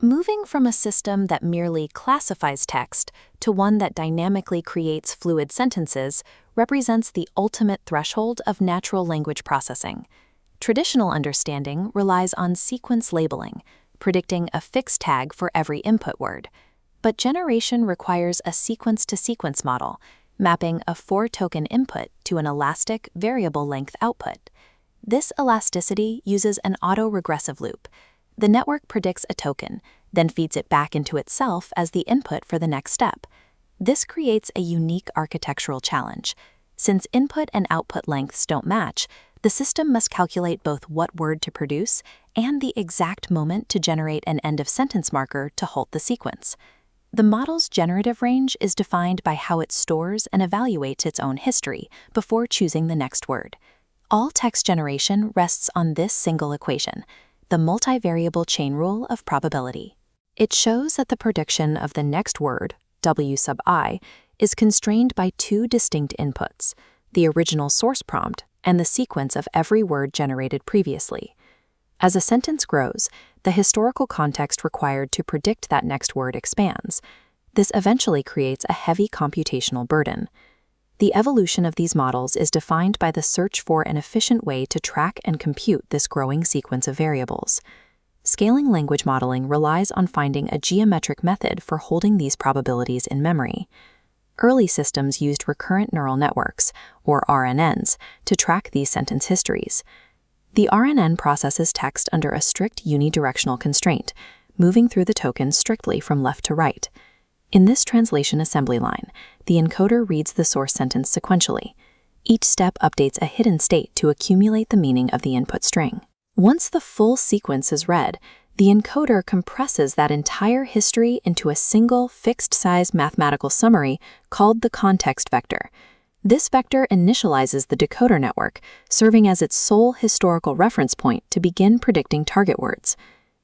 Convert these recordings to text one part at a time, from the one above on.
Moving from a system that merely classifies text to one that dynamically creates fluid sentences represents the ultimate threshold of natural language processing. Traditional understanding relies on sequence labeling, predicting a fixed tag for every input word. But generation requires a sequence-to-sequence model, mapping a 4-token input to an elastic, variable-length output. This elasticity uses an autoregressive loop. The network predicts a token, then feeds it back into itself as the input for the next step. This creates a unique architectural challenge. Since input and output lengths don't match, the system must calculate both what word to produce and the exact moment to generate an end-of-sentence marker to halt the sequence. The model's generative range is defined by how it stores and evaluates its own history before choosing the next word. All text generation rests on this single equation, the multivariable chain rule of probability. It shows that the prediction of the next word, W sub I, is constrained by two distinct inputs, the original source prompt and the sequence of every word generated previously. As a sentence grows, the historical context required to predict that next word expands. This eventually creates a heavy computational burden. The evolution of these models is defined by the search for an efficient way to track and compute this growing sequence of variables. Scaling language modeling relies on finding a geometric method for holding these probabilities in memory. Early systems used recurrent neural networks, or RNNs, to track these sentence histories. The RNN processes text under a strict unidirectional constraint, moving through the token strictly from left to right. In this translation assembly line, the encoder reads the source sentence sequentially. Each step updates a hidden state to accumulate the meaning of the input string. Once the full sequence is read, the encoder compresses that entire history into a single fixed-size mathematical summary called the context vector. This vector initializes the decoder network, serving as its sole historical reference point to begin predicting target words.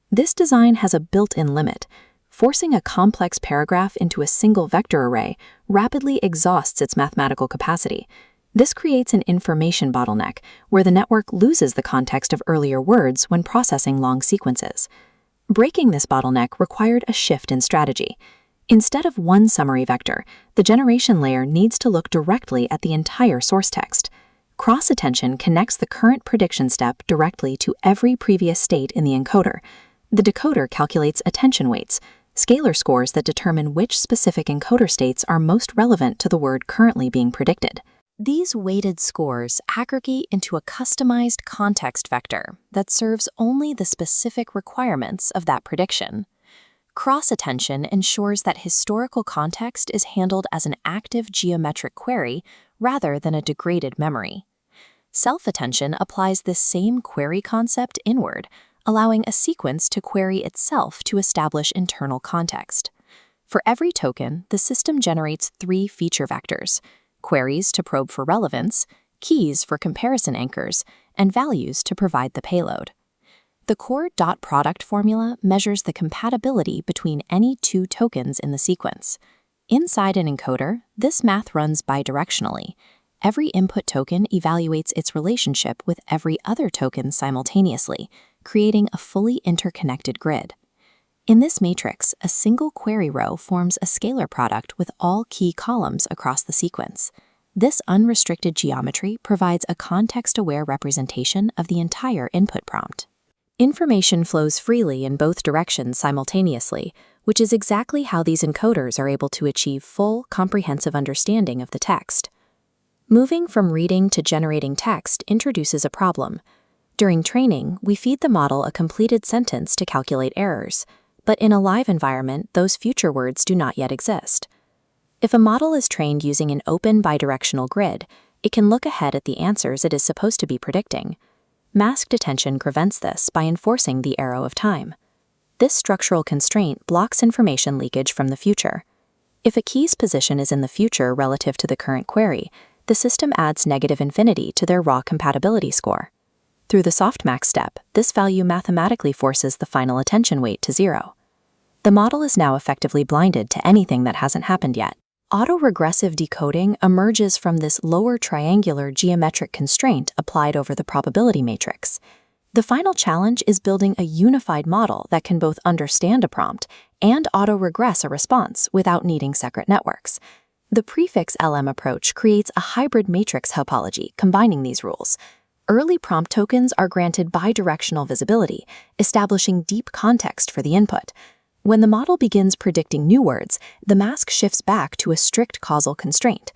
This design has a built-in limit. Forcing a complex paragraph into a single vector array rapidly exhausts its mathematical capacity. This creates an information bottleneck, where the network loses the context of earlier words when processing long sequences. Breaking this bottleneck required a shift in strategy. Instead of one summary vector, the generation layer needs to look directly at the entire source text. Cross-attention connects the current prediction step directly to every previous state in the encoder. The decoder calculates attention weights, scalar scores that determine which specific encoder states are most relevant to the word currently being predicted. These weighted scores aggregate into a customized context vector that serves only the specific requirements of that prediction. Cross-attention ensures that historical context is handled as an active geometric query rather than a degraded memory. Self-attention applies this same query concept inward, allowing a sequence to query itself to establish internal context. For every token, the system generates 3 feature vectors: queries to probe for relevance, keys for comparison anchors, and values to provide the payload. The core dot product formula measures the compatibility between any 2 tokens in the sequence. Inside an encoder, this math runs bidirectionally. Every input token evaluates its relationship with every other token simultaneously, creating a fully interconnected grid. In this matrix, a single query row forms a scalar product with all key columns across the sequence. This unrestricted geometry provides a context-aware representation of the entire input prompt. Information flows freely in both directions simultaneously, which is exactly how these encoders are able to achieve full, comprehensive understanding of the text. Moving from reading to generating text introduces a problem. During training, we feed the model a completed sentence to calculate errors, but in a live environment, those future words do not yet exist. If a model is trained using an open bidirectional grid, it can look ahead at the answers it is supposed to be predicting. Masked attention prevents this by enforcing the arrow of time. This structural constraint blocks information leakage from the future. If a key's position is in the future relative to the current query, the system adds negative infinity to their raw compatibility score. Through the softmax step, this value mathematically forces the final attention weight to 0. The model is now effectively blinded to anything that hasn't happened yet. Autoregressive decoding emerges from this lower triangular geometric constraint applied over the probability matrix. The final challenge is building a unified model that can both understand a prompt and auto-regress a response without needing separate networks. The prefix LM approach creates a hybrid matrix topology combining these rules. Early prompt tokens are granted bidirectional visibility, establishing deep context for the input. When the model begins predicting new words, the mask shifts back to a strict causal constraint.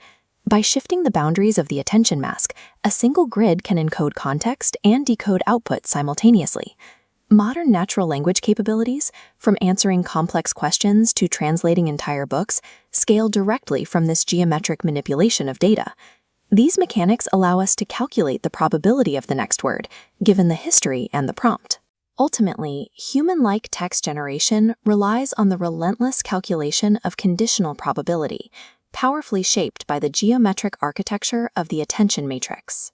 By shifting the boundaries of the attention mask, a single grid can encode context and decode output simultaneously. Modern natural language capabilities, from answering complex questions to translating entire books, scale directly from this geometric manipulation of data. These mechanics allow us to calculate the probability of the next word, given the history and the prompt. Ultimately, human-like text generation relies on the relentless calculation of conditional probability, powerfully shaped by the geometric architecture of the attention matrix.